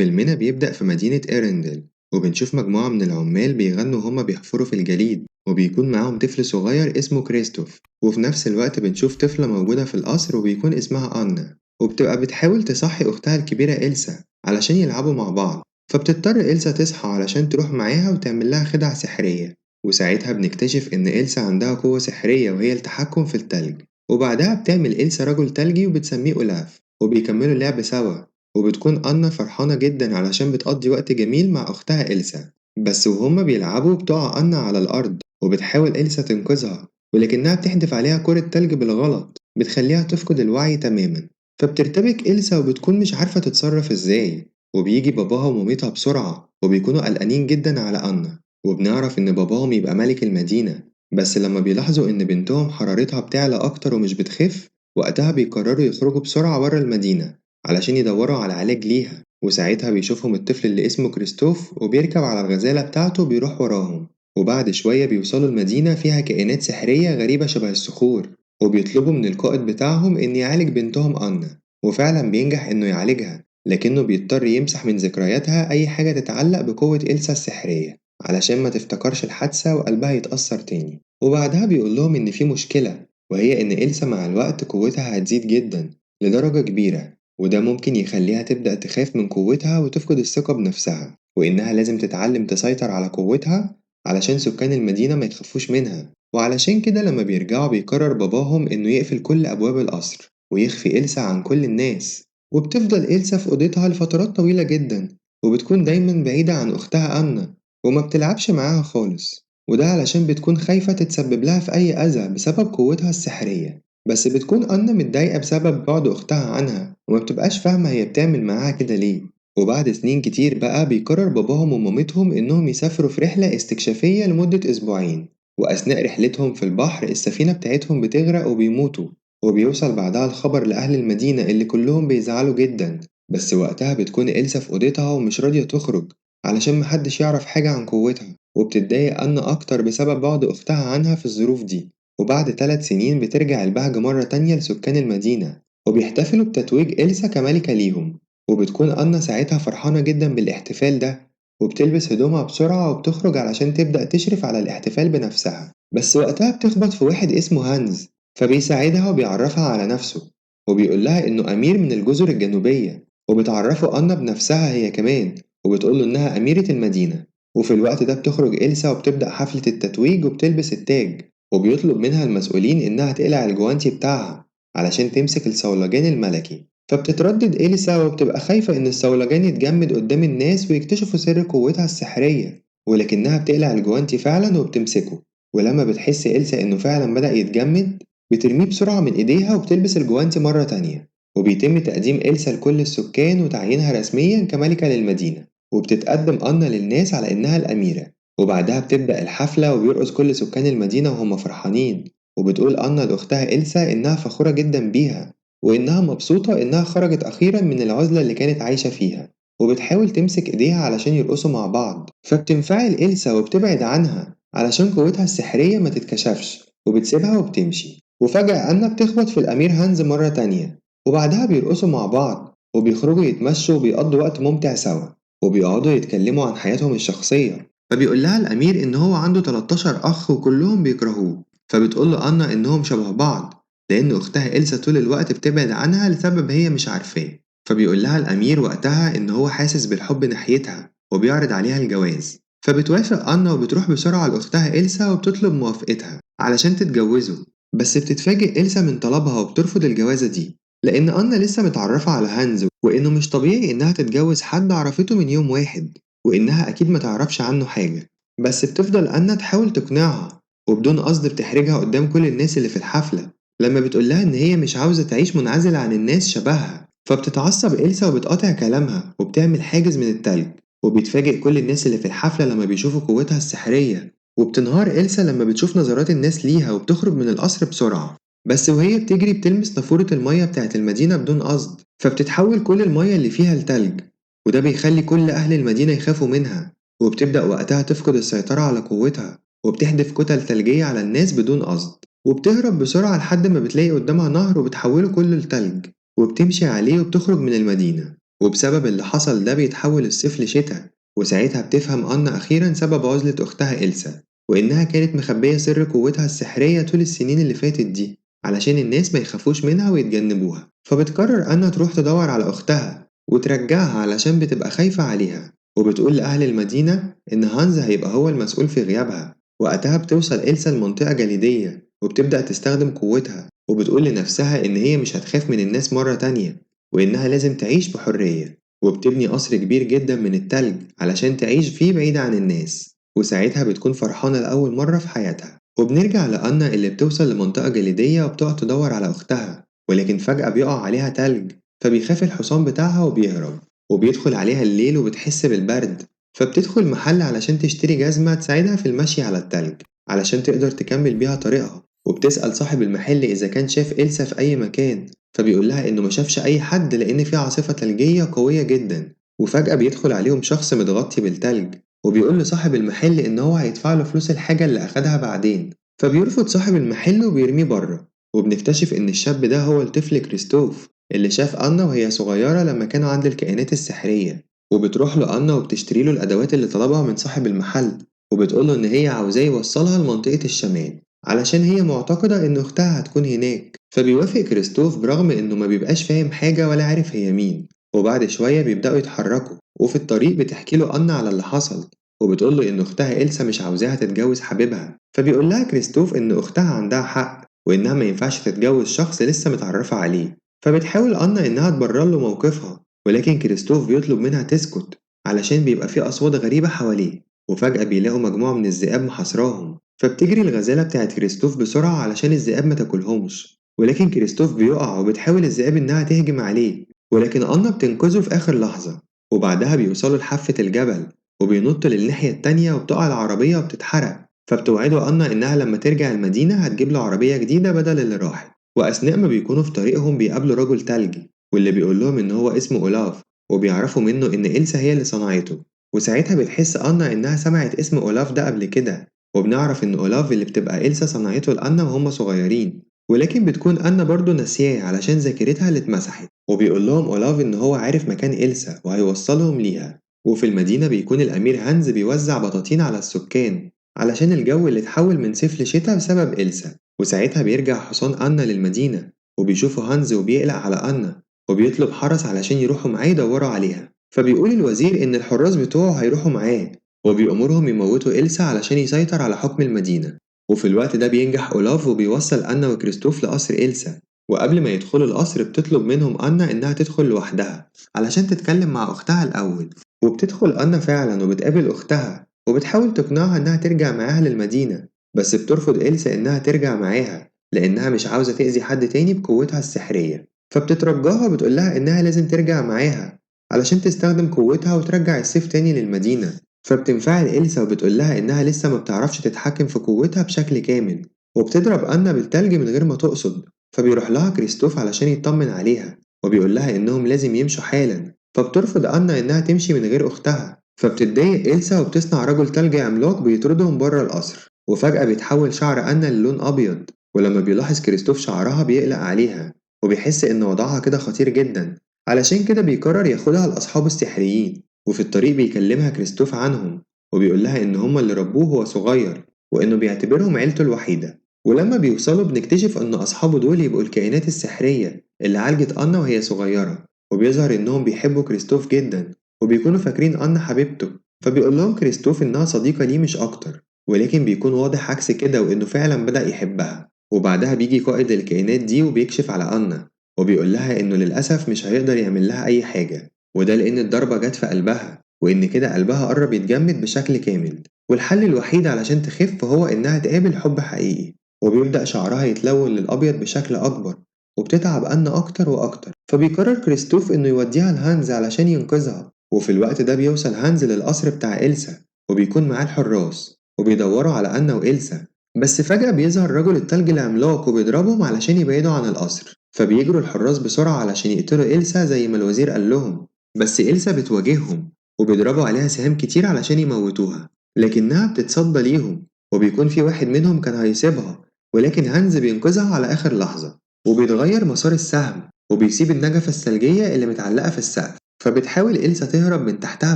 فيلمنا بيبدأ في مدينة إيرندل، وبنشوف مجموعة من العمال بيغنوا وهما بيحفروا في الجليد، وبيكون معاهم طفل صغير اسمه كريستوف. وفي نفس الوقت بنشوف طفلة موجودة في القصر وبيكون اسمها أنا، وبتبقى بتحاول تصحي أختها الكبيرة إلسا علشان يلعبوا مع بعض. فبتضطر إلسا تصحى علشان تروح معاها وتعمل لها خدعة سحرية، وساعتها بنكتشف إن إلسا عندها قوة سحرية وهي التحكم في التلج. وبعدها بتعمل إلسا رجل تلجي وبتسميه أولاف، وبيكملوا اللعب سوا. وبتكون أنا فرحانة جدًا علشان بتقضي وقت جميل مع أختها إلسا، بس وهما بيلعبوا بتقع أنا على الأرض وبتحاول إلسا تنقذها، ولكنها بتحدف عليها كرة تلج بالغلط بتخليها تفقد الوعي تمامًا. فبترتبك إلسا وبتكون مش عارفة تتصرف إزاي، وبيجي باباها ومامتها بسرعة وبيكونوا قلقانين جدًا على أنا. وبنعرف إن باباهم يبقى ملك المدينة، بس لما بيلاحظوا إن بنتهم حرارتها بتعلى أكتر ومش بتخف، وقتها بيقرروا يخرجوا بسرعة برا المدينة علشان يدوروا على علاج ليها. وساعتها بيشوفهم الطفل اللي اسمه كريستوف وبيركب على الغزالة بتاعته وبيروح وراهم. وبعد شوية بيوصلوا المدينة فيها كائنات سحرية غريبة شبه الصخور، وبيطلبوا من القائد بتاعهم إن يعالج بنتهم أنا. وفعلا بينجح إنه يعالجها، لكنه بيضطر يمسح من ذكرياتها أي حاجة تتعلق بقوة إلسا السحرية علشان ما تفتكرش الحادثة وقلبها يتأثر تاني. وبعدها بيقول لهم إن في مشكلة، وهي إن إلسا مع الوقت قوتها هتزيد جدا لدرجة كبيرة، وده ممكن يخليها تبدأ تخاف من قوتها وتفقد الثقة بنفسها، وإنها لازم تتعلم تسيطر على قوتها علشان سكان المدينة ما يتخافوش منها. وعلشان كده لما بيرجعوا بيقرر باباهم إنه يقفل كل أبواب القصر ويخفي إلسا عن كل الناس. وبتفضل إلسا في أوضتها لفترات طويلة جدا، وبتكون دايما بعيدة عن أختها أنا وما بتلعبش معاها خالص، وده علشان بتكون خايفة تتسبب لها في أي أذى بسبب قوتها السحرية. بس بتكون أنا متضايقة بسبب بعد أختها عنها وما بتبقاش فاهمة هي بتعمل معاها كده ليه. وبعد سنين كتير بقى بيقرر باباهم ومامتهم إنهم يسافروا في رحلة استكشافية لمدة أسبوعين، وأثناء رحلتهم في البحر السفينة بتاعتهم بتغرق وبيموتوا. وبيوصل بعدها الخبر لأهل المدينة اللي كلهم بيزعلوا جدا، بس وقتها بتكون إلسا في أوضتها ومش راضية تخرج علشان محدش يعرف حاجة عن قوتها. وبتتضايق أنا أكتر بسبب بعد أختها عنها في الظروف دي. وبعد 3 سنين بترجع البهجة مرة تانية لسكان المدينة، وبيحتفلوا بتتويج إلسا كملكة ليهم. وبتكون أنا ساعتها فرحانة جدا بالاحتفال ده، وبتلبس هدومها بسرعة وبتخرج علشان تبدأ تشرف على الاحتفال بنفسها. بس وقتها بتخبط في واحد اسمه هانز، فبيساعدها وبيعرفها على نفسه، وبيقول لها إنه أمير من الجزر الجنوبية. وبتعرفه أنا بنفسها هي كمان، وبتقوله إنها أميرة المدينة. وفي الوقت ده بتخرج إلسا وبتبدأ حفلة التتويج وبتلبس التاج، وبيطلب منها المسؤولين إنها تقلع الجوانتي بتاعها علشان تمسك الصولجان الملكي. فبتتردد إليسا وبتبقى خايفة إن الصولجان يتجمد قدام الناس ويكتشفوا سر قوتها السحرية، ولكنها بتقلع الجوانتي فعلا وبتمسكه. ولما بتحس إليسا إنه فعلا بدأ يتجمد بترميه بسرعة من إيديها وبتلبس الجوانتي مرة تانية. وبيتم تقديم إليسا لكل السكان وتعيينها رسميا كملكة للمدينة، وبتتقدم أنا للناس على إنها الأميرة. وبعدها بتبدأ الحفلة وبيرقص كل سكان المدينة وهم فرحانين، وبتقول أنا لأختها إلسا إنها فخورة جدا بيها، وإنها مبسوطة إنها خرجت أخيرا من العزلة اللي كانت عايشة فيها. وبتحاول تمسك إيديها علشان يرقصوا مع بعض، فبتنفعل إلسا وبتبعد عنها علشان قوتها السحرية ما تتكشفش، وبتسيبها وبتمشي. وفجأة أنا بتخبط في الأمير هانز مرة تانية، وبعدها بيرقصوا مع بعض وبيخرجوا يتمشوا وبيقضوا وقت ممتع سوا، وبيقعدوا يتكلموا عن حياتهم الشخصية. فبيقول لها الأمير إن هو عنده 13 أخ وكلهم بيكرهوه، فبتقول له أنا إنهم شبه بعض لأن أختها إلسا طول الوقت بتبعد عنها لسبب هي مش عارفاه. فبيقول لها الأمير وقتها إن هو حاسس بالحب ناحيتها وبيعرض عليها الجواز. فبتوافق أنا وبتروح بسرعة لأختها إلسا وبتطلب موافقتها علشان تتجوزوا. بس بتتفاجئ إلسا من طلبها وبترفض الجوازة دي، لأن أنا لسه متعرفة على هانز وإنه مش طبيعي إنها تتجوز حد عرفته من يوم واحد، وإنها أكيد ما تعرفش عنه حاجة. بس بتفضل أنا تحاول تقنعها وبدون قصد بتحرجها قدام كل الناس اللي في الحفلة لما بتقولها إن هي مش عاوزة تعيش منعزلة عن الناس شبهها. فبتتعصب إلسا وبتقاطع كلامها وبتعمل حاجز من التلج. وبيتفاجئ كل الناس اللي في الحفلة لما بيشوفوا قوتها السحرية، وبتنهار إلسا لما بتشوف نظرات الناس ليها وبتخرج من القصر بسرعة. بس وهي بتجري بتلمس نافورة المية بتاعت المدينة بدون قصد، فبتتحول كل المية اللي فيها لتلج، وده بيخلي كل أهل المدينة يخافوا منها. وبتبدأ وقتها تفقد السيطرة على قوتها وبتحدف كتل ثلجية على الناس بدون قصد، وبتهرب بسرعة لحد ما بتلاقي قدامها نهر وبتحوله كله لتلج، وبتمشي عليه وبتخرج من المدينة. وبسبب اللي حصل ده بيتحول الصيف لشتا، وساعتها بتفهم أنا أخيرا سبب عزلة أختها إلسا، وإنها كانت مخبية سر قوتها السحرية طول السنين اللي فاتت دي علشان الناس ما يخافوش منها ويتجنبوها. فبتقرر أنا تروح تدور على أختها وترجعها علشان بتبقى خايفة عليها، وبتقول لأهل المدينة إن هانز هيبقى هو المسؤول في غيابها. وقتها بتوصل إلسا لمنطقة جليدية وبتبدأ تستخدم قوتها، وبتقول لنفسها إن هي مش هتخاف من الناس مرة تانية، وإنها لازم تعيش بحرية. وبتبني قصر كبير جدا من التلج علشان تعيش فيه بعيدة عن الناس، وساعتها بتكون فرحانة لأول مرة في حياتها. وبنرجع لأنا اللي بتوصل لمنطقة جليدية وبتقعد تدور على أختها، ولكن فجأة بيقع عليها تلج، فبيخاف الحصان بتاعها وبيهرب. وبيدخل عليها الليل وبتحس بالبرد، فبتدخل محل علشان تشتري جزمة تساعدها في المشي على التلج علشان تقدر تكمل بيها طريقها. وبتسأل صاحب المحل إذا كان شاف إلسا في أي مكان، فبيقول لها إنه ما شافش أي حد لأن في عاصفة تلجية قوية جدا. وفجأة بيدخل عليهم شخص متغطي بالتلج، وبيقول لصاحب المحل إن هو هيدفع له فلوس الحاجة اللي أخدها بعدين، فبيرفض صاحب المحل وبيرميه بره. وبنكتشف إن الشاب ده هو الطفل كريستوف اللي شاف أنا وهي صغيرة لما كانوا عند الكائنات السحرية. وبتروح له أنا وبتشتري له الأدوات اللي طلبها من صاحب المحل، وبتقوله إن هي عاوزاه يوصلها لمنطقة الشمال علشان هي معتقدة إن أختها هتكون هناك. فبيوافق كريستوف برغم إنه ما بيبقاش فاهم حاجة ولا عارف هي مين. وبعد شوية بيبدأوا يتحركوا، وفي الطريق بتحكي له أنا على اللي حصل، وبتقول له إن أختها إلسا مش عاوزاها تتجوز حبيبها. فبيقول لها كريستوف إن أختها عندها حق، وإنها ما ينفعش تتجوز شخص لسه متعرفة عليه. فبتحاول أنا إنها تبرر له موقفها، ولكن كريستوف بيطلب منها تسكت علشان بيبقى في أصوات غريبة حواليه. وفجأة بيلاقوا مجموعة من الذئاب محاصراهم، فبتجري الغزالة بتاعت كريستوف بسرعة علشان الذئاب ما تاكلهمش، ولكن كريستوف بيقع وبتحاول الذئاب إنها تهجم عليه، ولكن أنا بتنقذه في آخر لحظة. وبعدها بيوصلوا لحافة الجبل، وبينطوا للناحية التانية وبتقع العربية وبتتحرق. فبتوعده أنا إنها لما ترجع المدينة هتجيب له عربية جديدة بدل اللي راحت. وأثناء ما بيكونوا في طريقهم بيقابلوا رجل تلجي، واللي بيقول لهم إن هو اسمه أولاف، وبيعرفوا منه إن إلسا هي اللي صنعته. وساعتها بتحس أنا إنها سمعت اسم أولاف ده قبل كده، وبنعرف إن أولاف اللي بتبقى إلسا صنعته لأنا وهم صغيرين، ولكن بتكون أنا برضه ناسياه علشان ذاكرتها اللي اتمسحت. وبيقول لهم أولاف إن هو عارف مكان إلسا وهيوصلهم ليها. وفي المدينة بيكون الأمير هانز بيوزع بطاطين على السكان علشان الجو اللي اتحول من صيف لشتا بسبب إلسا. وساعتها بيرجع حصان أنا للمدينة، وبيشوفوا هانز وبيقلق على أنا، وبيطلب حرس علشان يروحوا معاه يدوروا عليها. فبيقول الوزير إن الحراس بتوعه هيروحوا معاه، وبيأمرهم يموتوا إلسا علشان يسيطر على حكم المدينة. وفي الوقت ده بينجح أولاف وبيوصل أنا وكريستوف لقصر إلسا، وقبل ما يدخلوا القصر بتطلب منهم أنا إنها تدخل لوحدها علشان تتكلم مع أختها الأول. وبتدخل أنا فعلا وبتقابل أختها، وبتحاول تقنعها إنها ترجع معاها للمدينة، بس بترفض إلسا إنها ترجع معاها لأنها مش عاوزة تأذي حد تاني بقوتها السحرية. فبتترجاها وبتقولها إنها لازم ترجع معاها علشان تستخدم قوتها وترجع السيف تاني للمدينة. فبتنفعل إلسا وبتقولها إنها لسه ما بتعرفش تتحكم في قوتها بشكل كامل، وبتضرب أنا بالتلج من غير ما تقصد. فبيروح لها كريستوف علشان يطمن عليها، وبيقول لها إنهم لازم يمشوا حالا. فبترفض أنا إنها تمشي من غير أختها، فبتتضايق إلسا وبتصنع رجل تلج عملاق بيطردهم بره القصر. وفجأة بيتحول شعر أنا للون أبيض، ولما بيلاحظ كريستوف شعرها بيقلق عليها، وبيحس إن وضعها كده خطير جدا، علشان كده بيقرر ياخدها لأصحابه السحريين. وفي الطريق بيكلمها كريستوف عنهم، وبيقول لها إن هما اللي ربوه وهو صغير، وإنه بيعتبرهم عيلته الوحيدة. ولما بيوصلوا بنكتشف إن أصحابه دول يبقوا الكائنات السحرية اللي عالجت أنا وهي صغيرة، وبيظهر إنهم بيحبوا كريستوف جدا، وبيكونوا فاكرين أنا حبيبته. فبيقول لهم كريستوف إنها صديقة ليه مش أكتر، ولكن بيكون واضح عكس كده وإنه فعلا بدأ يحبها. وبعدها بيجي قائد الكائنات دي وبيكشف على أنا، وبيقول لها إنه للأسف مش هيقدر يعمل لها أي حاجة، وده لأن الضربة جت في قلبها، وإن كده قلبها قرب يتجمد بشكل كامل، والحل الوحيد علشان تخف هو إنها تقابل حب حقيقي. وبيبدأ شعرها يتلون للأبيض بشكل أكبر، وبتتعب أنا أكتر وأكتر. فبيقرر كريستوف إنه يوديها لهانز علشان ينقذها. وفي الوقت ده بيوصل هانز للقصر بتاع إلسا، وبيكون معاه الحراس وبيدوروا على أنا وإلسا. بس فجأة بيظهر رجل التلج العملاق وبيضربهم علشان يبعدوا عن القصر. فبيجروا الحراس بسرعة علشان يقتلوا إلسا زي ما الوزير قال لهم، بس إلسا بتواجههم وبيضربوا عليها سهام كتير علشان يموتوها، لكنها بتتصدى ليهم، وبيكون في واحد منهم كان هيسيبها، ولكن هانز بينقذها على آخر لحظة. وبيتغير مسار السهم وبيسيب النجفة الثلجية اللي متعلقة في السقف، فبتحاول إلسا تهرب من تحتها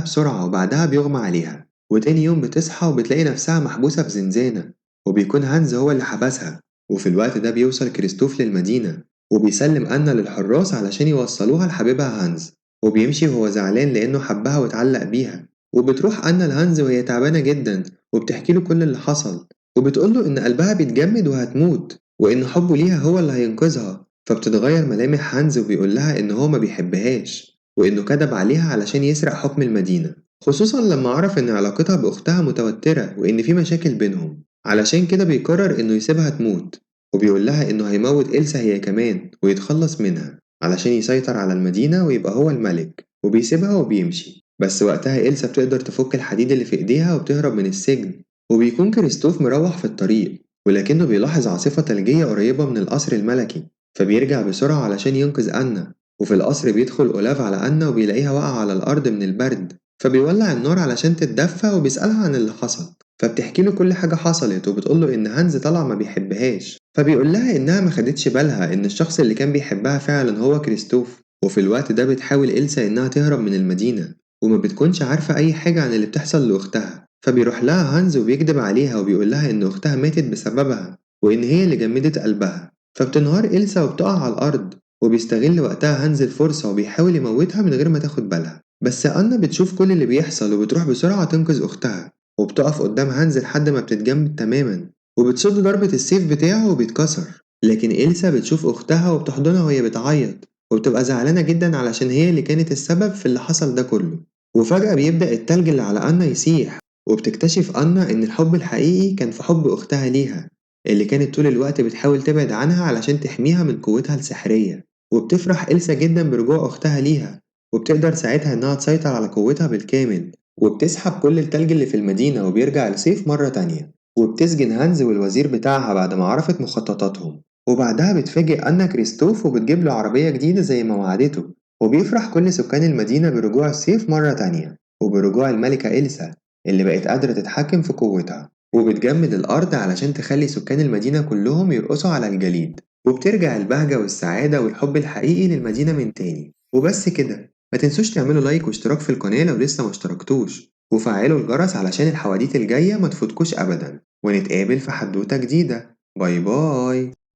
بسرعة وبعدها بيغمى عليها، وتاني يوم بتصحى وبتلاقي نفسها محبوسة في زنزانة، وبيكون هانز هو اللي حبسها. وفي الوقت ده بيوصل كريستوف للمدينة وبيسلم أنا للحراس علشان يوصلوها لحبيبها هانز، وبيمشي وهو زعلان لأنه حبها واتعلق بيها. وبتروح أنا لهانز وهي تعبانة جدا وبتحكي له كل اللي حصل، وبتقوله إن قلبها بيتجمد وهتموت وإن حبه ليها هو اللي هينقذها. فبتتغير ملامح هانز وبيقول لها إن هو ما بيحبهاش وإنه كدب عليها علشان يسرق حكم المدينة، خصوصا لما عرف إن علاقتها بأختها متوترة وإن في مشاكل بينهم. علشان كده بيقرر إنه يسيبها تموت، وبيقول لها إنه هيموت إلسا هي كمان ويتخلص منها علشان يسيطر على المدينة ويبقى هو الملك. وبيسيبها وبيمشي، بس وقتها إلسا بتقدر تفك الحديد اللي في إيديها وبتهرب من السجن. وبيكون كريستوف مروح في الطريق ولكنه بيلاحظ عاصفة ثلجية قريبة من القصر الملكي، فبيرجع بسرعة علشان ينقذ أنا. وفي القصر بيدخل أولاف على أنا وبيلاقيها واقعة على الأرض من البرد، فبيولع النار علشان تتدفى وبيسألها عن اللي حصل. فبتحكي له كل حاجة حصلت وبتقوله إن هانز طلع ما بيحبهاش، فبيقول لها إنها ما خدتش بالها إن الشخص اللي كان بيحبها فعلا هو كريستوف. وفي الوقت ده بتحاول إلسا إنها تهرب من المدينة وما بتكونش عارفة أي حاجة عن اللي بتحصل لأختها، فبيروح لها هانز وبيكدب عليها وبيقول لها إن أختها ماتت بسببها وإن هي اللي جمدت قلبها. فبتنهار إلسا وبتقع على الأرض، وبيستغل وقتها هانز الفرصة وبيحاول يموتها من غير ما تاخد بالها. بس أنا بتشوف كل اللي بيحصل وبتروح بسرعة تنقذ أختها، وبتقف قدام هانز لحد ما بتتجمد تماما وبتصد ضربة السيف بتاعه وبيتكسر. لكن إلسا بتشوف أختها وبتحضنها وهي بتعيط وبتبقى زعلانة جدا علشان هي اللي كانت السبب في اللي حصل ده كله. وفجأة بيبدأ التلج اللي على أنا يسيح، وبتكتشف أنا إن الحب الحقيقي كان في حب أختها ليها اللي كانت طول الوقت بتحاول تبعد عنها علشان تحميها من قوتها السحرية. وبتفرح إلسا جدا برجوع أختها ليها، وبتقدر ساعتها إنها تسيطر على قوتها بالكامل، وبتسحب كل التلج اللي في المدينة وبيرجع الصيف مرة تانية. وبتسجن هانز والوزير بتاعها بعد ما عرفت مخططاتهم، وبعدها بتفاجئ أنا كريستوف وبتجيب له عربية جديدة زي ما وعدته. وبيفرح كل سكان المدينة برجوع الصيف مرة تانية وبرجوع الملكة إلسا اللي بقت قادرة تتحكم في قوتها، وبتجمد الأرض علشان تخلي سكان المدينة كلهم يرقصوا على الجليد. وبترجع البهجة والسعادة والحب الحقيقي للمدينة من تاني. وبس كده، ما تنسوش تعملوا لايك واشتراك في القناة لو لسه ما اشتركتوش، وفعلوا الجرس علشان الحواديت الجاية ما تفوتكوش أبدا. ونتقابل في حدوتة جديدة. باي باي.